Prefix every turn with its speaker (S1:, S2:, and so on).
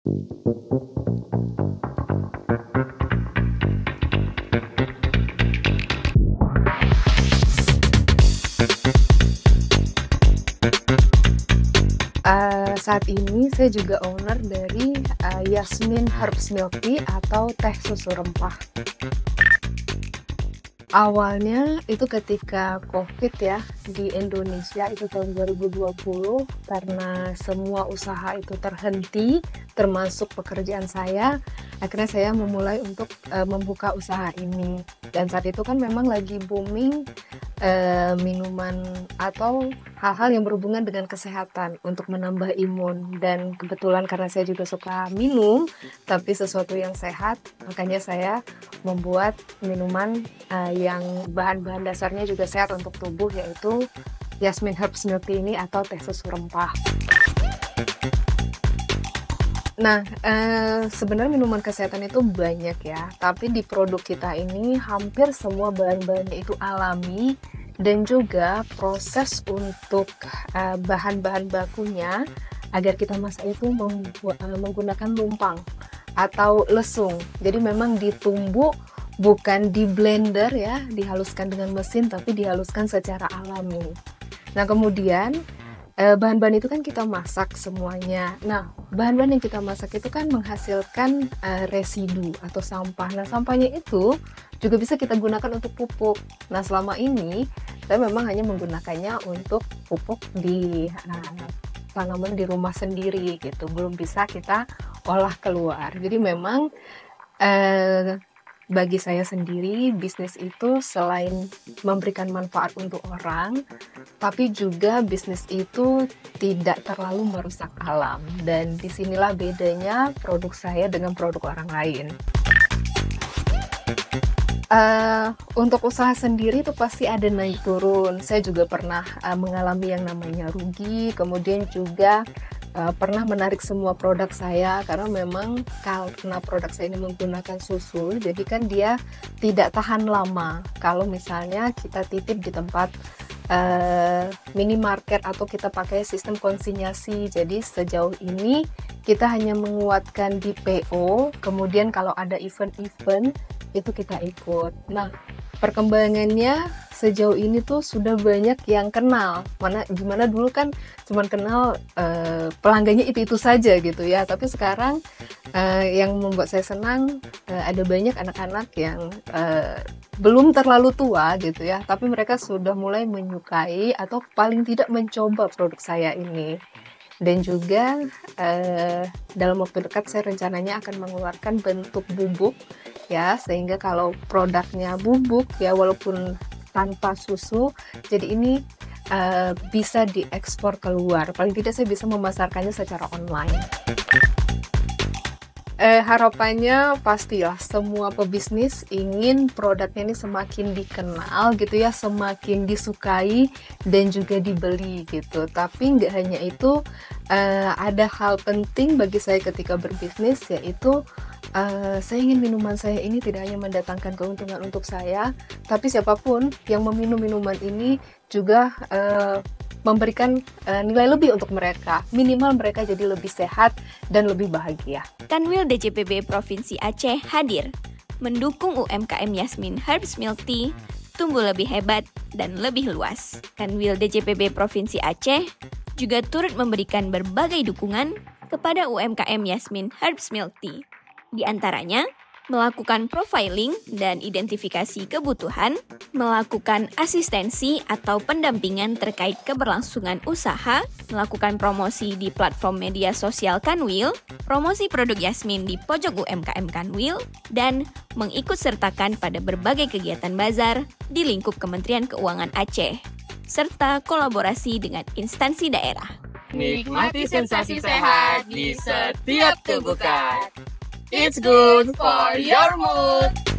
S1: Saat ini saya juga owner dari, Yasmin Herbs Milk Tea atau teh susu rempah. Awalnya itu ketika Covid ya, di Indonesia itu tahun 2020 karena semua usaha itu terhenti, termasuk pekerjaan saya, akhirnya saya memulai untuk, membuka usaha ini. Dan saat itu kan memang lagi booming, minuman atau hal-hal yang berhubungan dengan kesehatan untuk menambah imun. Dan kebetulan karena saya juga suka minum, tapi sesuatu yang sehat, makanya saya membuat minuman, yang bahan-bahan dasarnya juga sehat untuk tubuh, yaitu Yasmin Herbs Milk Tea ini atau teh susu rempah. Nah, sebenarnya minuman kesehatan itu banyak ya, tapi di produk kita ini hampir semua bahan-bahannya itu alami dan juga proses untuk, bahan-bahan bakunya agar kita masak itu menggunakan lumpang atau lesung. Jadi memang ditumbuk, bukan di blender ya, dihaluskan dengan mesin, tapi dihaluskan secara alami. Nah, kemudian, bahan-bahan itu kan kita masak semuanya. Nah, bahan-bahan yang kita masak itu kan menghasilkan, residu atau sampah. Nah, sampahnya itu juga bisa kita gunakan untuk pupuk. Nah, selama ini saya memang hanya menggunakannya untuk pupuk di, tanaman di rumah sendiri gitu, belum bisa kita olah keluar. Jadi memang, bagi saya sendiri, bisnis itu selain memberikan manfaat untuk orang, tapi juga bisnis itu tidak terlalu merusak alam. Dan disinilah bedanya produk saya dengan produk orang lain. Untuk usaha sendiri itu pasti ada naik turun. Saya juga pernah, mengalami yang namanya rugi, kemudian juga pernah menarik semua produk saya karena memang karena produk saya ini menggunakan susu, jadi kan dia tidak tahan lama. Kalau misalnya kita titip di tempat minimarket atau kita pakai sistem konsinyasi. Jadi sejauh ini kita hanya menguatkan di PO, kemudian kalau ada event-event itu kita ikut. Nah, perkembangannya sejauh ini tuh sudah banyak yang kenal. Gimana dulu kan cuman kenal pelanggannya itu saja gitu ya. Tapi sekarang yang membuat saya senang ada banyak anak-anak yang belum terlalu tua gitu ya, tapi mereka sudah mulai menyukai atau paling tidak mencoba produk saya ini. Dan juga dalam waktu dekat saya rencananya akan mengeluarkan bentuk bubuk ya, sehingga kalau produknya bubuk ya walaupun tanpa susu, jadi ini bisa diekspor keluar. Paling tidak saya bisa memasarkannya secara online. Harapannya pastilah semua pebisnis ingin produknya ini semakin dikenal gitu ya, semakin disukai dan juga dibeli gitu. Tapi nggak hanya itu, ada hal penting bagi saya ketika berbisnis, yaitu saya ingin minuman saya ini tidak hanya mendatangkan keuntungan untuk saya, tapi siapapun yang meminum minuman ini juga memberikan nilai lebih untuk mereka. Minimal mereka jadi lebih sehat dan lebih bahagia.
S2: Kanwil DJPB Provinsi Aceh hadir mendukung UMKM Yasmin Herbs Milk Tea tumbuh lebih hebat dan lebih luas. Kanwil DJPB Provinsi Aceh juga turut memberikan berbagai dukungan kepada UMKM Yasmin Herbs Milk Tea. Di antaranya, melakukan profiling dan identifikasi kebutuhan, melakukan asistensi atau pendampingan terkait keberlangsungan usaha, melakukan promosi di platform media sosial Kanwil, promosi produk Yasmin di pojok UMKM Kanwil, dan mengikut sertakan pada berbagai kegiatan bazar di lingkup Kementerian Keuangan Aceh, serta kolaborasi dengan instansi daerah.
S3: Nikmati sensasi sehat di setiap tubuhkan. It's good for your mood.